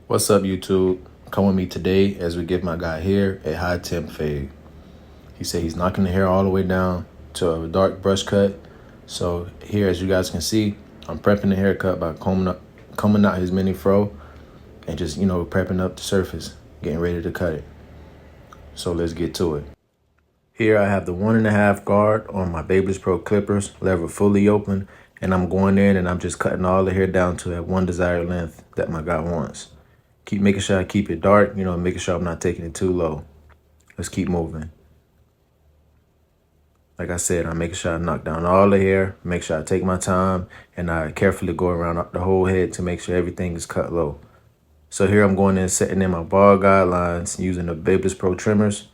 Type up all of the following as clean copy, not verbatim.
What's up, YouTube? Come with me today as we give my guy here a high temp fade. He said he's knocking the hair all the way down to a dark brush cut. So here, as you guys can see, I'm prepping the haircut by combing out his mini fro and just, prepping up the surface, getting ready to cut it. So let's get to it. Here I have the 1.5 guard on my Babyliss Pro clippers, lever fully open, and I'm going in and I'm just cutting all the hair down to that one desired length that my guy wants. Keep making sure I keep it dark, making sure I'm not taking it too low. Let's keep moving. Like I said, I'm making sure I knock down all the hair, make sure I take my time, and I carefully go around the whole head to make sure everything is cut low. So here I'm going in, setting in my bald guidelines using the Babyliss Pro trimmers,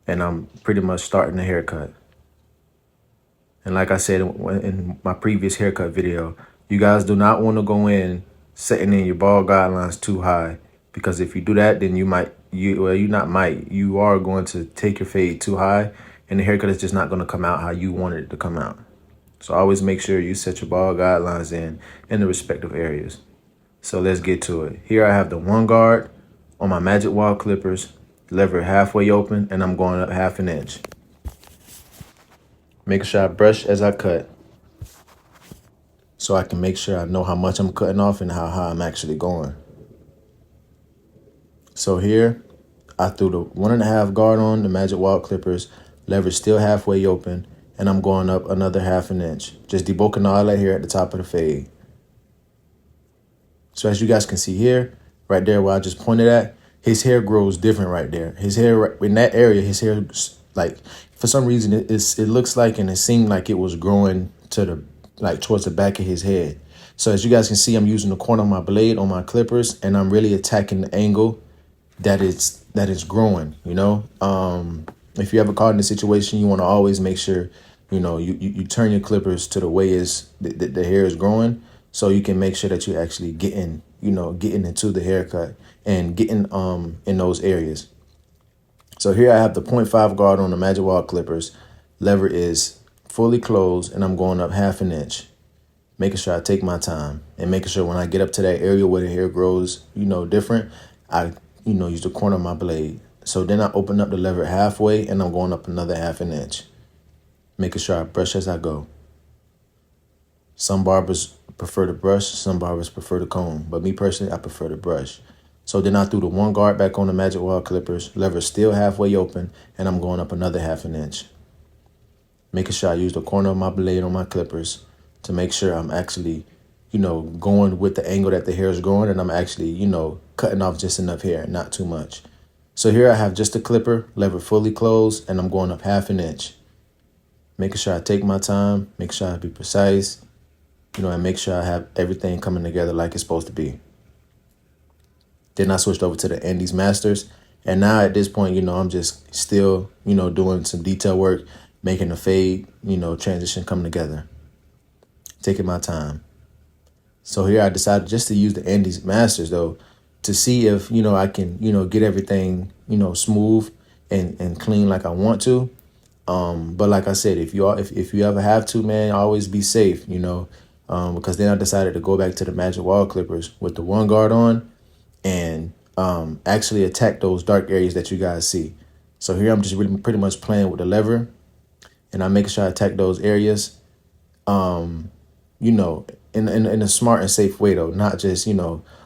and I'm pretty much starting the haircut. And like I said in my previous haircut video, you guys do not want to go in setting in your bald guidelines too high, because if you do that, then you are going to take your fade too high, and the haircut is just not going to come out how you wanted it to come out. So always make sure you set your bald guidelines in the respective areas. So let's get to it. Here I have the 1 guard on my Magic Wand clippers, lever halfway open, and I'm going up 1/2 inch. Making sure I brush as I cut, so I can make sure I know how much I'm cutting off and how high I'm actually going. So here, I threw the 1.5 guard on the Magic Wand clippers, lever still halfway open, and I'm going up another 1/2 inch, just debulking all that hair at the top of the fade. So as you guys can see here, right there where I just pointed at, his hair grows different right there. His hair, in that area, his hair, like, for some reason, it looks like, and it seemed like it was growing to towards the back of his head. So as you guys can see, I'm using the corner of my blade on my clippers, and I'm really attacking the angle that it's growing, If you ever caught in a situation, you want to always make sure, you turn your clippers to the way the hair is growing, so you can make sure that you're actually getting into the haircut and getting in those areas. So here I have the 0.5 guard on the Magic Wand clippers. Lever is fully closed, and I'm going up 1/2 inch, making sure I take my time and making sure when I get up to that area where the hair grows, different, I, use the corner of my blade. So then I open up the lever halfway, and I'm going up another 1/2 inch, making sure I brush as I go. Some barbers prefer to brush, some barbers prefer to comb, but me personally, I prefer to brush. So then I threw the 1 guard back on the Magic Wand clippers, lever still halfway open, and I'm going up another 1/2 inch. Making sure I use the corner of my blade on my clippers to make sure I'm actually, going with the angle that the hair is growing, and I'm actually, cutting off just enough hair, not too much. So here I have just a clipper, lever fully closed, and I'm going up 1/2 inch. Making sure I take my time, make sure I be precise, and make sure I have everything coming together like it's supposed to be. Then I switched over to the Andes Masters. And now at this point, I'm just still, doing some detail work, making the fade, transition come together. Taking my time. So here I decided just to use the Andes Masters, though, to see if, I can, get everything, smooth and clean like I want to. But like I said, if you ever have to, man, always be safe, because then I decided to go back to the Magic Wand clippers with the 1 guard on and actually attack those dark areas that you guys see. So here I'm just really pretty much playing with the lever, and I'm making sure I attack those areas, in a smart and safe way, though, not just,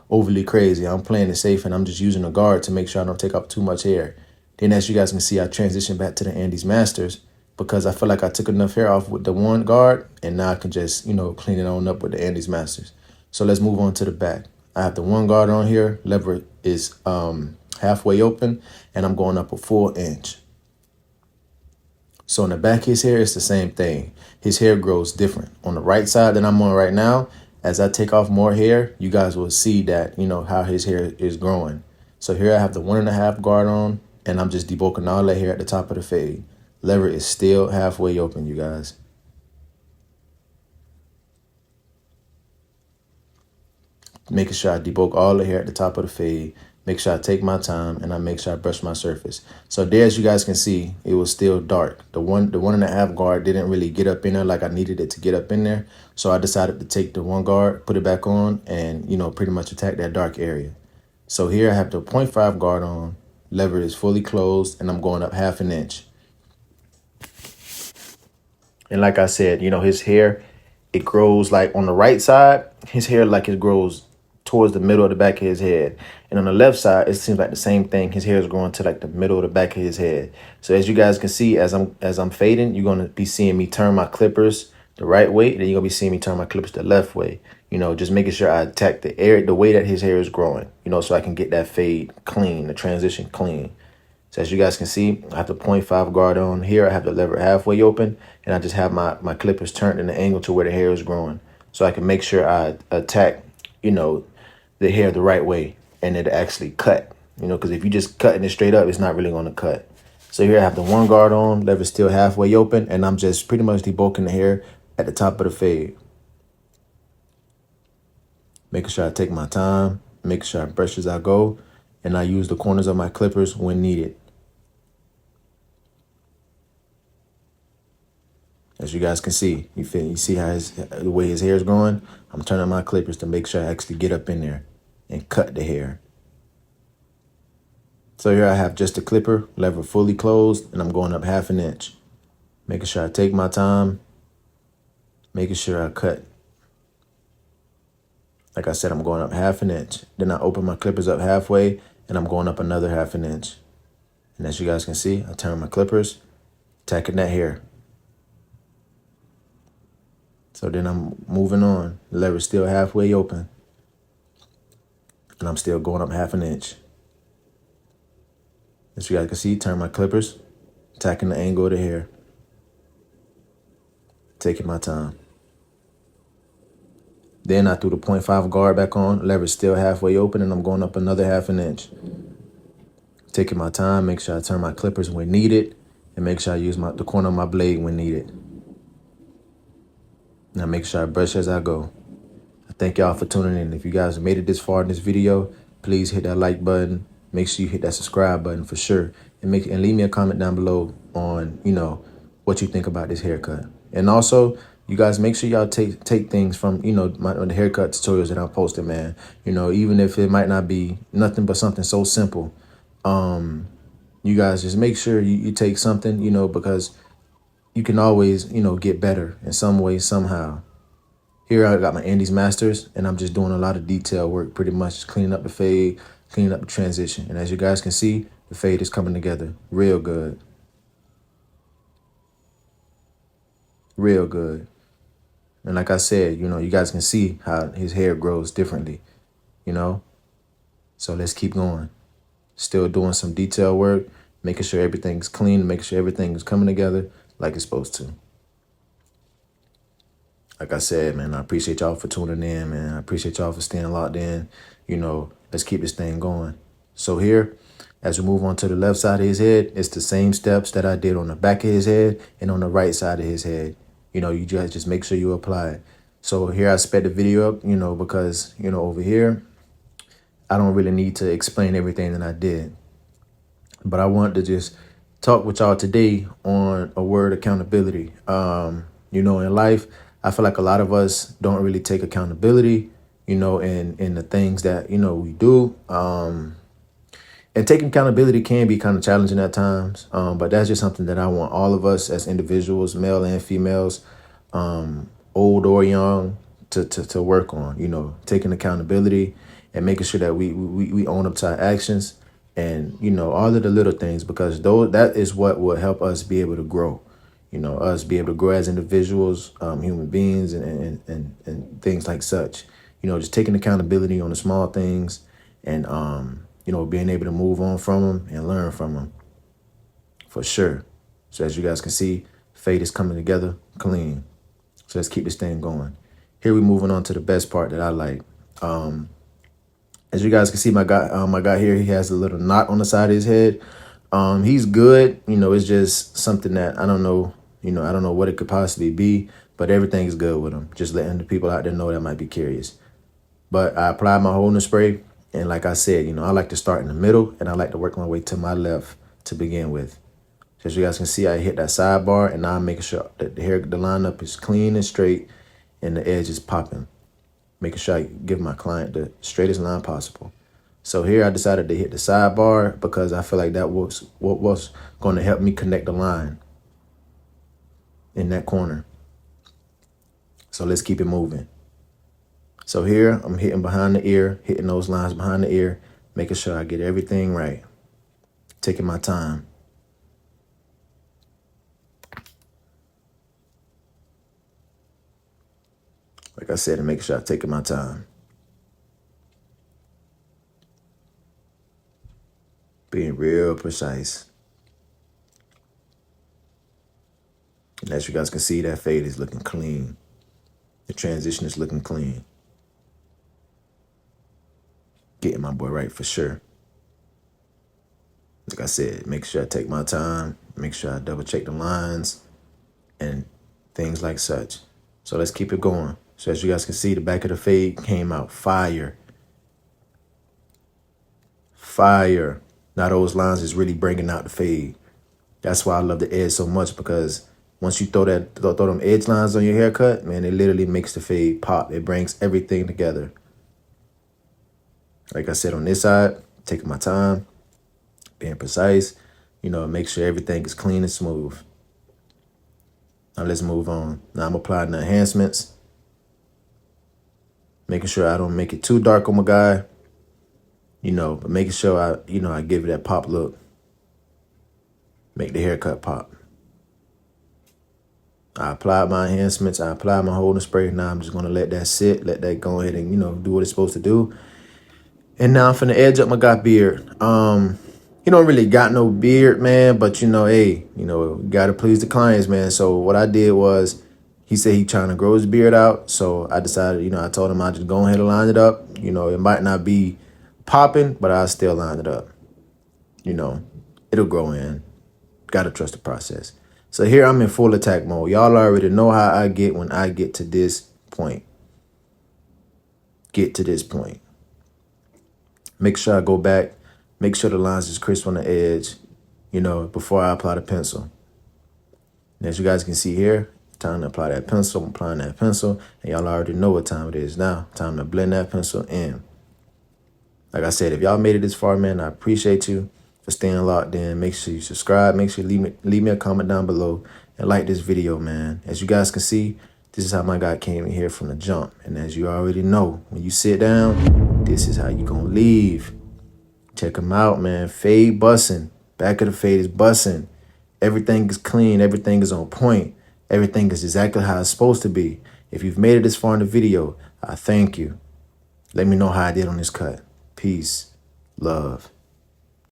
overly crazy. I'm playing it safe, and I'm just using a guard to make sure I don't take up too much hair. Then as you guys can see, I transitioned back to the Andes Masters because I feel like I took enough hair off with the 1 guard, and now I can just, clean it on up with the Andes Masters. So let's move on to the back. I have the 1 guard on here. Lever is halfway open, and I'm going up a 1/4 inch. So in the back of his hair, it's the same thing. His hair grows different. On the right side that I'm on right now, as I take off more hair, you guys will see that, how his hair is growing. So here I have the 1.5 guard on, and I'm just debulking all that hair at the top of the fade. Lever is still halfway open, you guys. Making sure I debulk all the hair at the top of the fade. Make sure I take my time, and I make sure I brush my surface. So there, as you guys can see, it was still dark. The 1.5 guard didn't really get up in there like I needed it to get up in there. So I decided to take the 1 guard, put it back on, and, pretty much attack that dark area. So here I have the 0.5 guard on, lever is fully closed, and I'm going up 1/2 inch. And like I said, you know, his hair, it grows like on the right side, his hair like it grows towards the middle of the back of his head. And on the left side, it seems like the same thing. His hair is growing to like the middle of the back of his head. So as you guys can see, as I'm fading, you're gonna be seeing me turn my clippers the right way, and then you're gonna be seeing me turn my clippers the left way. You know, just making sure I attack the way that his hair is growing, you know, so I can get that fade clean, the transition clean. So as you guys can see, I have the 0.5 guard on here. I have the lever halfway open, and I just have my clippers turned in the angle to where the hair is growing. So I can make sure I attack, you know, the hair the right way and it actually cut. You know, because if you just cutting it straight up, it's not really going to cut. So here I have the 1 guard on, lever still halfway open, and I'm just pretty much debulking the hair at the top of the fade. Making sure I take my time, making sure I brush as I go, and I use the corners of my clippers when needed. As you guys can see, you see how the way his hair is growing? I'm turning my clippers to make sure I actually get up in there and cut the hair. So here I have just the clipper, lever fully closed, and I'm going up 1/2 inch. Making sure I take my time, making sure I cut. Like I said, I'm going up 1/2 inch. Then I open my clippers up halfway, and I'm going up another 1/2 inch. And as you guys can see, I turn my clippers, attacking that hair. So then I'm moving on. The lever's still halfway open. And I'm still going up 1/2 inch. As you guys can see, turn my clippers, attacking the angle of the hair. Taking my time. Then I threw the 0.5 guard back on. Lever's still halfway open, and I'm going up another 1/2 inch. Taking my time, make sure I turn my clippers when needed, and make sure I use the corner of my blade when needed. Now make sure I brush as I go. I thank y'all for tuning in. If you guys made it this far in this video, please hit that like button. Make sure you hit that subscribe button for sure. And leave me a comment down below on, you know, what you think about this haircut. And also, you guys make sure y'all take things from, you know, the haircut tutorials that I'm posting, man. You know, even if it might not be nothing but something so simple. You guys just make sure you take something, you know, because you can always, you know, get better in some way, somehow. Here I got my Andes Masters, and I'm just doing a lot of detail work, pretty much cleaning up the fade, cleaning up the transition. And as you guys can see, the fade is coming together real good. Real good. And like I said, you know, you guys can see how his hair grows differently, you know. So let's keep going. Still doing some detail work, making sure everything's clean, making sure everything is coming together like it's supposed to. Like I said, man, I appreciate y'all for tuning in, man. I appreciate y'all for staying locked in. You know, let's keep this thing going. So here, as we move on to the left side of his head, it's the same steps that I did on the back of his head and on the right side of his head. You know, you guys just make sure you apply it. So here I sped the video up, you know, because, you know, over here, I don't really need to explain everything that I did. But I wanted to just talk with y'all today on a word, accountability. You know, in life, I feel like a lot of us don't really take accountability, you know, in the things that, you know, we do. And taking accountability can be kind of challenging at times. But that's just something that I want all of us as individuals, male and females, old or young, to work on, you know, taking accountability and making sure that we own up to our actions and, you know, all of the little things, because that is what will help us be able to grow. You know, us be able to grow as individuals, human beings, and things like such. You know, just taking accountability on the small things and, you know, being able to move on from them and learn from them for sure. So as you guys can see, fade is coming together clean. So let's keep this thing going. Here we're moving on to the best part that I like. As you guys can see, my guy here, he has a little knot on the side of his head. He's good. You know, it's just something that I don't know. You know, I don't know what it could possibly be, but everything's good with him. Just letting the people out there know that might be curious. But I applied my holding spray. And like I said, you know, I like to start in the middle and I like to work my way to my left to begin with. So as you guys can see, I hit that sidebar and now I'm making sure that the lineup is clean and straight and the edge is popping. Making sure I give my client the straightest line possible. So here I decided to hit the sidebar because I feel like that was what was going to help me connect the line in that corner. So let's keep it moving. So here I'm hitting behind the ear, hitting those lines behind the ear, making sure I get everything right. Taking my time. Like I said, and making sure I'm taking my time. Being real precise. And as you guys can see, that fade is looking clean. The transition is looking clean. Getting my boy right for sure. Like I said, make sure I take my time, make sure I double check the lines and things like such. So let's keep it going. So as you guys can see, the back of the fade came out fire. Fire. Now those lines is really bringing out the fade. That's why I love the edge so much, because once you throw them edge lines on your haircut, man, it literally makes the fade pop. It brings everything together. Like I said, on this side, taking my time, being precise, make sure everything is clean and smooth. Now let's move on. Now I'm applying the enhancements, making sure I don't make it too dark on my guy, but making sure I give it that pop look, make the haircut pop. I applied my enhancements. I applied my holding spray. Now I'm just going to let that sit, let that go ahead and, do what it's supposed to do. And now I'm finna edge up my guy beard. He don't really got no beard, man, but hey, gotta please the clients, man. So what I did was, he said he trying to grow his beard out. So I decided, I told him I'd just go ahead and line it up. It might not be popping, but I still line it up. It'll grow in. Gotta trust the process. So here I'm in full attack mode. Y'all already know how I get when I get to this point. Make sure I go back. Make sure the lines is crisp on the edge, before I apply the pencil. And as you guys can see here, time to apply that pencil. I'm applying that pencil. And y'all already know what time it is now. Time to blend that pencil in. Like I said, if y'all made it this far, man, I appreciate you for staying locked in. Make sure you subscribe. Make sure you leave me a comment down below and like this video, man. As you guys can see, this is how my guy came in here from the jump. And as you already know, when you sit down, this is how you gonna leave. Check him out, man. Fade bussing. Back of the fade is bussing. Everything is clean. Everything is on point. Everything is exactly how it's supposed to be. If you've made it this far in the video, I thank you. Let me know how I did on this cut. Peace. Love.